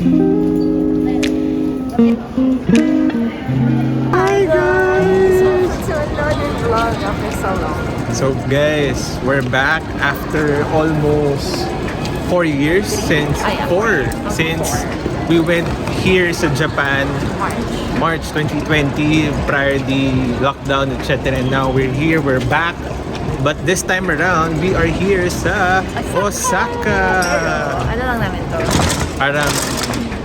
Hi guys! Welcome to another vlog after so long. So guys, we're back after almost 4 years since we went here sa Japan March 2020 prior the lockdown, etc. And now we're here, we're back. But this time around, we are here sa Osaka. Ano lang namin to? Parang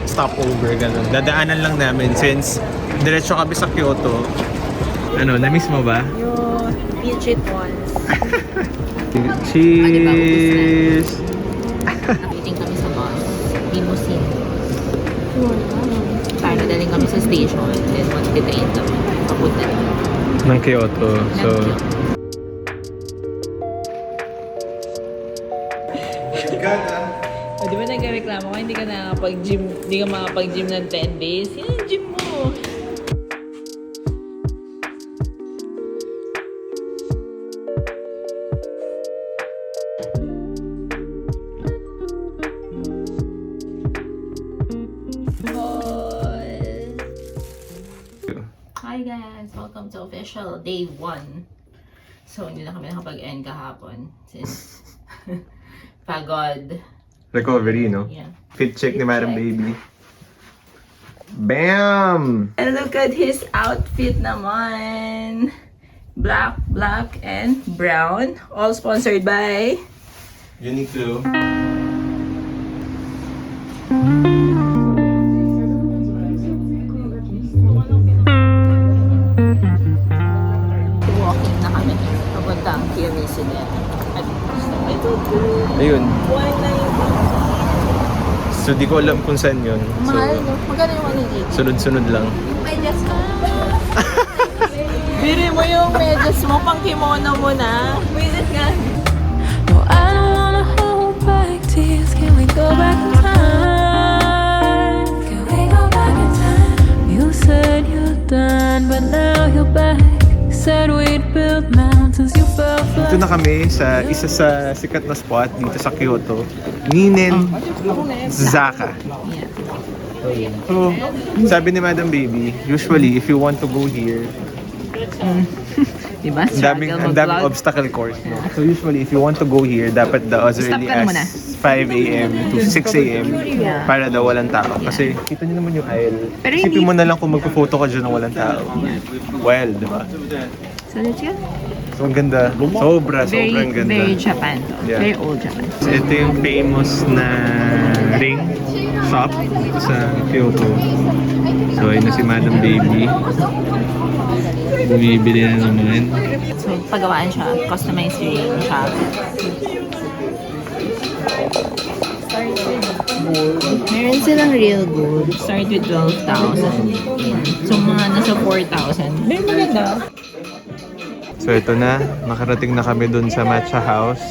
stopover, ganun. Dadaanan lang namin since diretso kami sa Kyoto. Ano, na-miss mo ba? Yung legit ones. Cheese! Waiting kami sa bus. Limousine. Para daling kami sa station. Then mag-detain kami. Papunta Ng Kyoto. So, O, di ba nagreklamo ka? Hindi ka nakapag-gym. Hindi ka makapag-gym ng 10 days. Yan ang gym mo. Hi guys! Welcome to official day 1. So, hindi na kami nakapag-end kahapon. Since pagod. recovery, no? Yeah. Fit check ni Madam Baby. Bam! And look at his outfit naman. Black, and brown. All sponsored by... Uniqlo. Walking na kami. Papuntang Tiramisu din. At ito po. Ayun. Why na yun? So, di ko alam kung saan yun. So, Mahal, no? Magkano yung ano dito? sunod-sunod lang. Medyas ka. Biri mo yung medyas mo, pang kimono mo na. Visit nga. No, I don't wanna hold back tears. Can we go back in time? Can we go back in time? You said you're done, but now you're back. Said we'd build mountains, you fell flat. Dito na kami sa isa sa sikat na spot dito sa Kyoto. Ninen Zaka. Yeah. So, sabi ni Madam Baby, usually if you want to go here, Diba? ang daming obstacle course. No? So usually if you want to go here, dapat daw as Stop early ka na muna. as 5 a.m. to 6 a.m. para daw walang tao. Kasi kita niyo naman yung aisle. Pero Isipin hindi- mo na lang kung magpo-photo ka dyan na walang tao. Wild, di ba? So let's go. So ang ganda. Sobrang ganda. Very Japan to. Yeah. Very old Japan. So, ito yung famous na ring shop sa Kyoto. So ayun na si Madam Baby. Bumibili na naman. So pagawaan siya, customized ring siya. Meron silang real gold. Start with 12,000. So mga nasa 4,000. Very maganda. So ito na, nakarating na kami dun sa matcha house.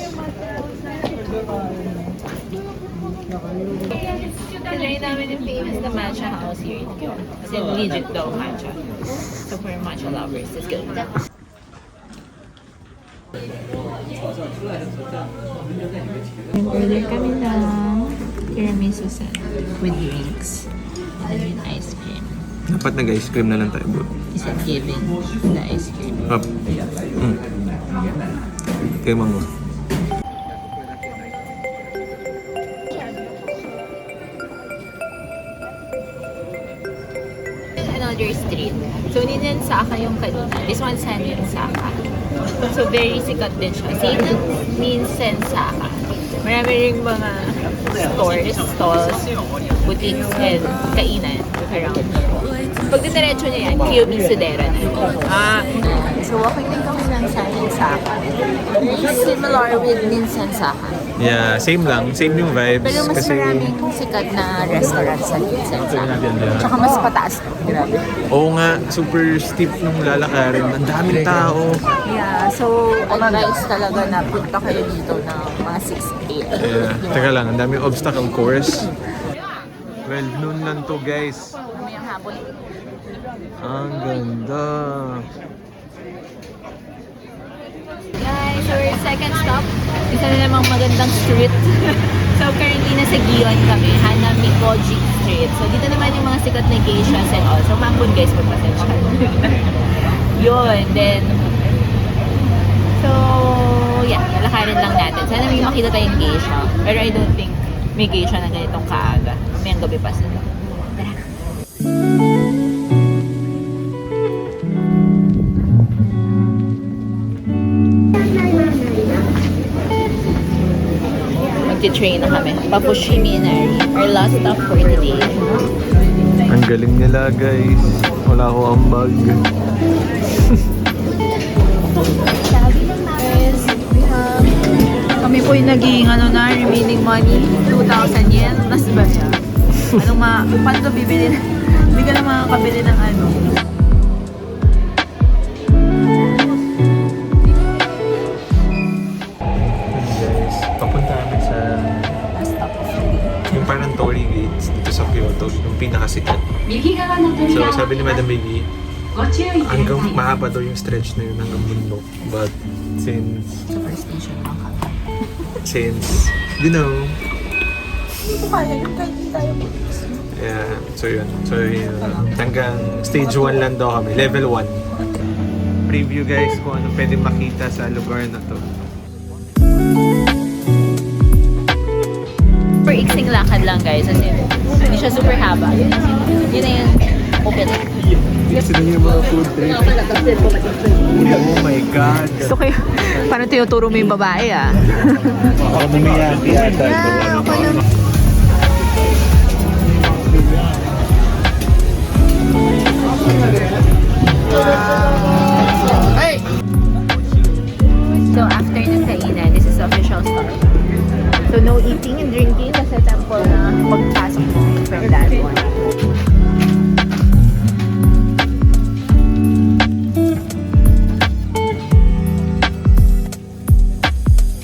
Tinry namin yung famous na matcha house here in Kyoto. Kasi legit daw matcha. So for matcha lovers, let's go. Order kami ng tiramisu set with drinks. And then ice cream. Dapat nag-ice cream na lang tayo, bro. Is it giving the ice cream? Up. Kaya mango. Another street. So, Ninen Saka yung kanina. This one's Ninen Saka. So, very sikat din siya. Same means Sensaka. Marami ring mga stores, stalls, boutiques, and kainan around here. Pag diniretso niya yan, Kiyomizu-dera na. So, walking din kami ng Sensaka. Similar with Ninsensaka. Yeah, same lang. Same yung vibes. Pero mas kasi, maraming sikat na restaurant sa Ninsensaka. Tsaka mas pataas. Grabe. oo nga, super steep nung lalakarin. Ang daming tao. Yeah, so advice talaga na punta kayo dito ng mga 6 a.m. Yeah. Teka lang, ang daming obstacle course. 12 noon lang to, guys. Mamayang hapon. Ang ganda. Guys, our second stop. Isa na namang magandang street. So currently nasa Gion kami, Hanamikoji street. So, dito naman yung mga sikat na geishas and all. So, Mambun guys, magpasensya ka. Yun, then, so, yeah, lalakarin lang natin. Sana may makita tayong geisha. Pero I don't think may geisha na ganitong kaaga. Mamayang gabi pa sila. Tara. Magti-train na kami. Papushimi Inari. Our last stop for today. Ang galing nila guys. Wala ko ambag. Guys, kami po yung naging remaining money, 2,000 yen. Nas ba siya? Paano ito bibili? Hindi ka na makakabili ng ano. Guys, papunta kami sa yung parang Torii Gates dito sa Kyoto, yung pinakasikat. So sabi ni Madam Baby, hanggang mahaba daw yung stretch na yun hanggang bundok. But since you know, yeah, so yun. Hanggang stage 1 lang daw kami, level 1. Preview guys kung ano pwede makita sa lugar na to. Super iksing lakad lang guys. As in, hindi siya super haba. Yun na yung open. Sino yung mga food trip? Oh my God! So kayo, paano tinuturo mo yung babae ah? Ako bumiyaki ata. So after ng kainan, this is the official start. So no eating and drinking kasi temple na pagpasok from that one.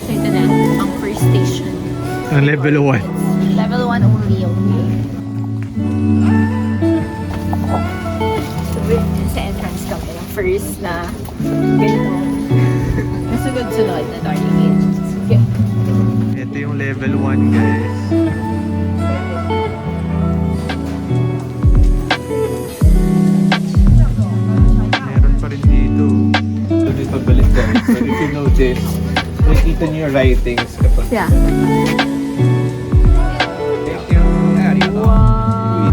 So ito na, ang first station. Ang level 1. Level 1 only. So we're sa entrance kami. Yung first na ganito. Nasugod-sunod na darling it. Okay. Ito yung level 1 guys. Meron pa rin dito. Tuloy pagbalik guys. So if you notice, nakikita niyo yung writings kapag... Yeah. Thank you. Wow.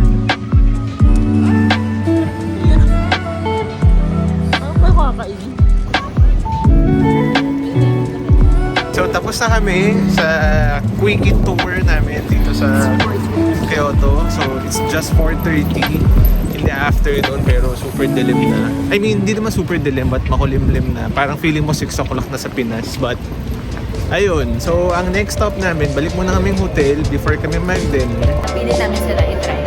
So tapos na kami sa quickie tour namin dito sa Kyoto. So it's just 4:30 in the afternoon pero super dilim na. I mean, hindi naman super dilim but makulimlim na. Parang feeling mo 6 o'clock na sa Pinas. But ayun, so ang next stop namin, balik muna kaming hotel before kami mag-dinner. Pilit namin sila i-try.